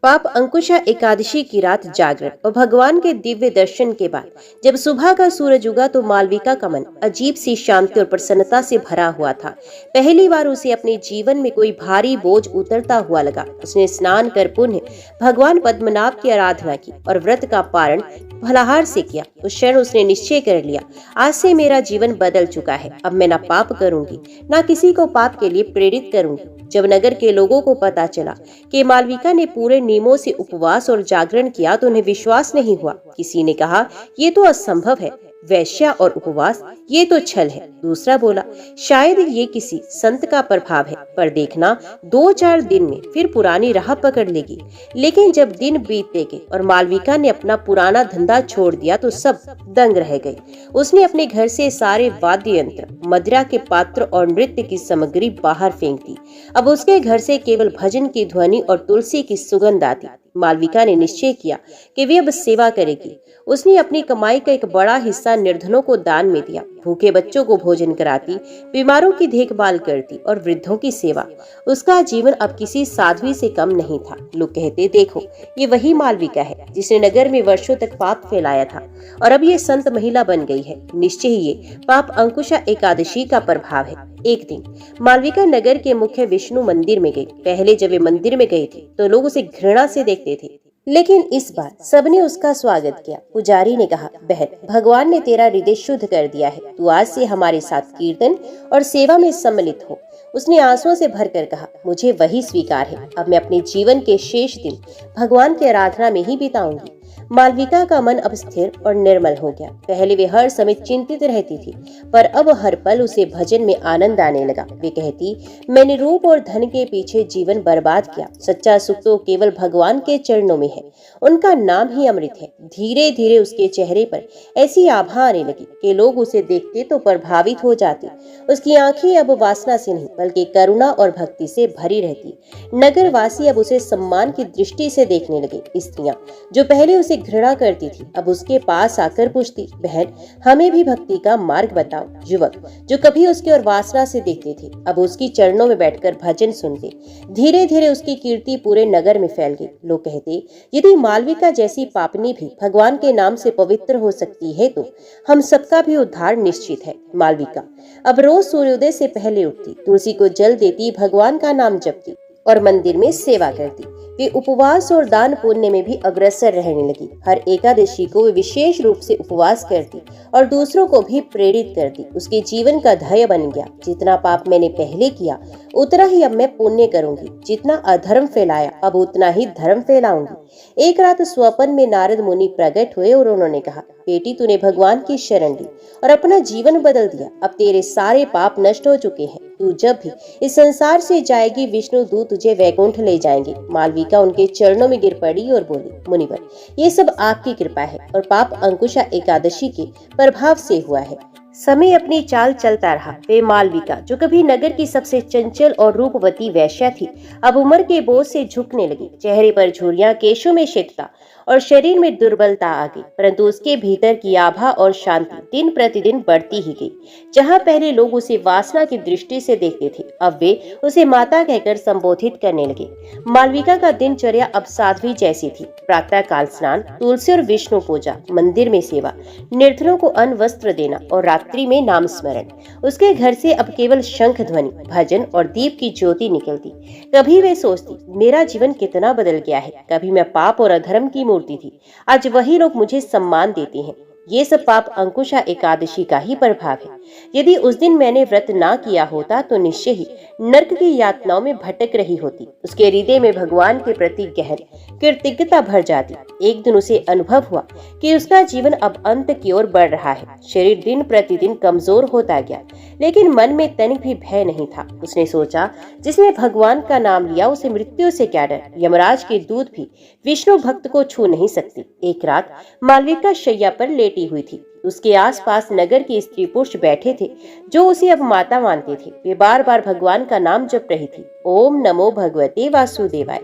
पाप अंकुशा एकादशी की रात जागरण और भगवान के दिव्य दर्शन के बाद जब सुबह का सूरज उगा तो मालविका का मन अजीब सी शांति और प्रसन्नता से भरा हुआ था। पहली बार उसे अपने जीवन में कोई भारी बोझ उतरता हुआ लगा। उसने स्नान कर पुनः भगवान पद्मनाभ की आराधना की और व्रत का पारण फलाहार से किया। उस क्षण उसने निश्चय कर लिया, आज से मेरा जीवन बदल चुका है। अब मैं ना पाप करूंगी, ना किसी को पाप के लिए प्रेरित करूंगी। जब नगर के लोगों को पता चला कि मालविका ने पूरे नियमों से उपवास और जागरण किया तो उन्हें विश्वास नहीं हुआ। किसी ने कहा, ये तो असंभव है, वैश्या और उपवास, ये तो छल है। दूसरा बोला, शायद ये किसी संत का प्रभाव है, पर देखना 2-4 दिन में फिर पुरानी राह पकड़ लेगी। लेकिन जब दिन बीतते गए और मालविका ने अपना पुराना धंधा छोड़ दिया तो सब दंग रह गए। उसने अपने घर से सारे वाद्य यंत्र, मदिरा के पात्र और नृत्य की सामग्री बाहर फेंक दी। अब उसके घर से केवल भजन की ध्वनि और तुलसी की सुगंध आती। मालविका ने निश्चय किया कि वे अब सेवा करेगी। उसने अपनी कमाई का एक बड़ा हिस्सा निर्धनों को दान में दिया, भूखे बच्चों को भोजन कराती, बीमारों की देखभाल करती और वृद्धों की सेवा। उसका जीवन अब किसी साध्वी से कम नहीं था। लोग कहते, देखो ये वही मालविका है जिसने नगर में वर्षों तक पाप फैलाया था और अब ये संत महिला बन गई है। निश्चय ही ये पाप अंकुशा एकादशी का प्रभाव है। एक दिन मालविका नगर के मुख्य विष्णु मंदिर में गई। पहले जब वे मंदिर में गए थे तो लोग उसे घृणा से देखते थे, लेकिन इस बार सबने उसका स्वागत किया। पुजारी ने कहा, बहन, भगवान ने तेरा हृदय शुद्ध कर दिया है, तू आज से हमारे साथ कीर्तन और सेवा में सम्मिलित हो। उसने आंसुओं से भरकर कहा, मुझे वही स्वीकार है। अब मैं अपने जीवन के शेष दिन भगवान की आराधना में ही बिताऊंगी। मालविका का मन अब स्थिर और निर्मल हो गया। पहले वे हर समय चिंतित रहती थी, पर अब हर पल उसे भजन में आनंद आने लगा। वे कहती, मैंने रूप और धन के पीछे जीवन बर्बाद किया, सच्चा सुख तो केवल भगवान के चरणों में है, उनका नाम ही अमृत है। धीरे धीरे उसके चेहरे पर ऐसी आभा आने लगी कि लोग उसे देखते तो प्रभावित हो जाते। उसकी आंखें अब वासना से नहीं बल्कि करुणा और भक्ति से भरी रहती। नगरवासी अब उसे सम्मान की दृष्टि से देखने लगे। स्त्रियां जो पहले उसे घृणा करती थी अब उसके पास आकर पूछती, बहन, हमें भी भक्ति का मार्ग बताओ। युवक जो कभी उसकी ओर वासना से देखते थे अब उसकी चरणों में बैठकर भजन सुनते। धीरे धीरे उसकी कीर्ति पूरे नगर में फैल गई। लोग कहते, यदि मालविका जैसी पापनी भी भगवान के नाम से पवित्र हो सकती है तो हम सबका भी उद्धार निश्चित है। मालविका अब रोज सूर्योदय से पहले उठती, तुलसी को जल देती, भगवान का नाम जपती और मंदिर में सेवा करती। वे उपवास और दान पुण्य में भी अग्रसर रहने लगी। हर एकादशी को वे विशेष रूप से उपवास करती और दूसरों को भी प्रेरित करती। उसके जीवन का ध्येय बन गया, जितना पाप मैंने पहले किया उतना ही अब मैं पुण्य करूंगी, जितना अधर्म फैलाया अब उतना ही धर्म फैलाऊंगी। एक रात स्वप्न में नारद मुनि प्रकट हुए और उन्होंने कहा, बेटी, तूने भगवान की शरण ली और अपना जीवन बदल दिया। अब तेरे सारे पाप नष्ट हो चुके हैं। तू जब भी इस संसार से जाएगी विष्णु दूत तुझे वैकुंठ ले जाएंगे। मालविका उनके चरणों में गिर पड़ी और बोली, मुनिवर, ये सब आपकी कृपा है और पाप अंकुशा एकादशी के प्रभाव से हुआ है। समय अपनी चाल चलता रहा। वे मालविका, जो कभी नगर की सबसे चंचल और रूपवती वेश्या थी, अब उम्र के बोझ से झुकने लगी। चेहरे पर झुर्रियां, केशों में शिथिलता और शरीर में दुर्बलता आ गई, परंतु उसके भीतर की आभा और शांति दिन प्रतिदिन बढ़ती ही गई। जहां पहले लोग उसे वासना की दृष्टि से देखते थे, अब वे उसे माता कहकर संबोधित करने लगे। मालविका का दिनचर्या अब साध्वी जैसी थी। प्रातः काल स्नान, तुलसी और विष्णु पूजा, मंदिर में सेवा, निर्धनों को अन्न वस्त्र देना और रात्रि में नाम स्मरण। उसके घर से अब केवल शंख ध्वनि, भजन और दीप की ज्योति निकलती। कभी वे सोचती, मेरा जीवन कितना बदल गया है। कभी मैं पाप और अधर्म की मूर्ति थी, आज वही लोग मुझे सम्मान देते हैं। ये सब पाप अंकुशा एकादशी का ही प्रभाव है। यदि उस दिन मैंने व्रत ना किया होता तो निश्चय ही नर्क की यातनाओं में भटक रही होती। उसके हृदय में भगवान के प्रति गहन कृतज्ञता भर जाती। एक दिन उसे अनुभव हुआ कि उसका जीवन अब अंत की ओर बढ़ रहा है। शरीर दिन प्रतिदिन कमजोर होता गया, लेकिन मन में तनिक भी भय नहीं था। उसने सोचा, जिसने भगवान का नाम लिया उसे मृत्यु से क्या डर। यमराज के दूत भी विष्णु भक्त को छू नहीं सकती। एक रात मालविका शैया पर लेटी हुई थी। उसके आसपास नगर के स्त्री पुरुष बैठे थे, जो उसे अब माता मानते थे। वे बार बार भगवान का नाम जप रही थी। ओम नमो भगवते वासुदेवाय।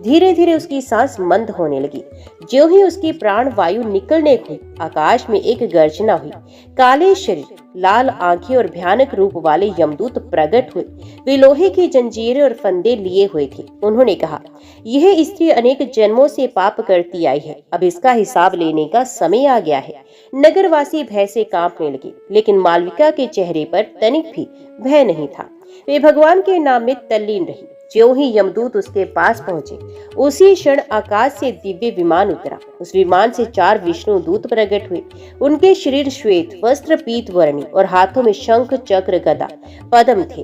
धीरे धीरे उसकी सांस मंद होने लगी। ज्यों ही उसकी प्राण वायु निकलने हुई, आकाश में एक गर्जना हुई। काले शरीर, लाल आंखें और भयानक रूप वाले यमदूत प्रकट हुए। वे लोहे की जंजीरें और फंदे लिए हुए थे। उन्होंने कहा, यह स्त्री अनेक जन्मों से पाप करती आई है, अब इसका हिसाब लेने का समय आ गया है। नगरवासी भय से कांपने लगे, लेकिन मालविका के चेहरे पर तनिक भी भय नहीं था। वे भगवान के नाम में तल्लीन रही। ज्यों ही यमदूत उसके पास पहुंचे, उसी क्षण आकाश से दिव्य विमान उतरा। उस विमान से 4 विष्णु दूत प्रकट हुए। उनके शरीर श्वेत, वस्त्र पीत वर्णी और हाथों में शंख, चक्र, गदा, पद्म थे।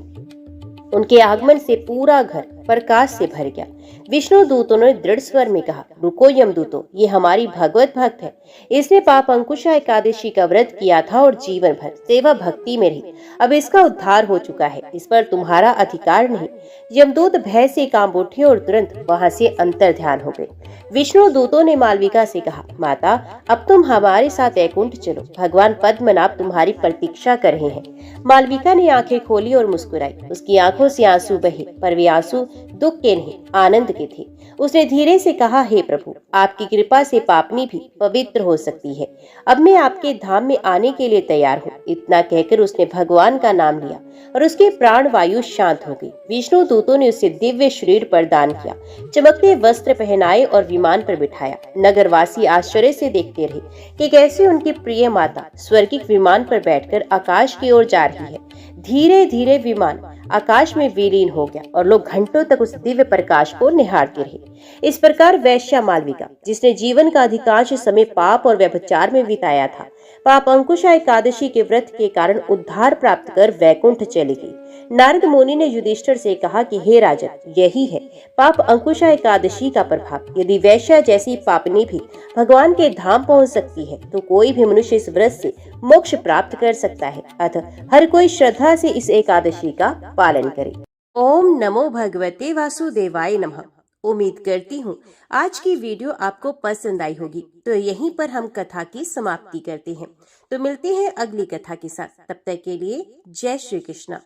उनके आगमन से पूरा घर प्रकाश से भर गया। विष्णु दूतों ने दृढ़ स्वर में कहा, रुको यमदूतों, ये हमारी भगवत भक्त है। इसने पाप अंकुशा एकादशी का व्रत किया था और जीवन भर सेवा भक्ति में रही। अब इसका उद्धार हो चुका है, इस पर तुम्हारा अधिकार नहीं। यमदूत भय से कांप उठे और तुरंत वहां से अंतर ध्यान हो गए। विष्णु दूतों ने मालविका से कहा, माता, अब तुम हमारे साथ वैकुंठ चलो। भगवान पद्मनाभ तुम्हारी प्रतीक्षा कर रहे हैं। मालविका ने आंखें खोली और मुस्कुराई। उसकी आंखों से आंसू बहे, पर वे आंसू दुख के नहीं, आनंद के थे। उसने धीरे से कहा, हे प्रभु, आपकी कृपा से पापनी भी पवित्र हो सकती है। अब मैं आपके धाम में आने के लिए तैयार हूँ। इतना कहकर उसने भगवान का नाम लिया और उसके प्राण वायु शांत हो गई। विष्णु दूतों ने उसे दिव्य शरीर प्रदान किया, चमकते वस्त्र पहनाए और विमान पर बिठाया। नगरवासी आश्चर्य से देखते रहे कि कैसे उनकी प्रिय माता स्वर्गिक विमान पर बैठकर आकाश की ओर जा रही है। धीरे धीरे विमान आकाश में विलीन हो गया और लोग घंटों तक उस दिव्य प्रकाश को निहारते रहे। इस प्रकार वैश्या मालविका, जिसने जीवन का अधिकांश समय पाप और व्यभिचार में बिताया था, पाप अंकुशा एकादशी के व्रत के कारण उद्धार प्राप्त कर वैकुंठ चली गई। नारद मुनि ने युधिष्ठिर से कहा कि हे राजन, यही है पाप अंकुशा एकादशी का प्रभाव। यदि वैश्या जैसी पापनी भी भगवान के धाम पहुंच सकती है, तो कोई भी मनुष्य इस व्रत से मोक्ष प्राप्त कर सकता है। अतः हर कोई श्रद्धा से इस एकादशी का पालन करे। ओम नमो भगवते वासुदेवाय नमः। उम्मीद करती हूँ आज की वीडियो आपको पसंद आई होगी। तो यहीं पर हम कथा की समाप्ति करते हैं। तो मिलते हैं अगली कथा के साथ। तब तक के लिए जय श्री कृष्णा।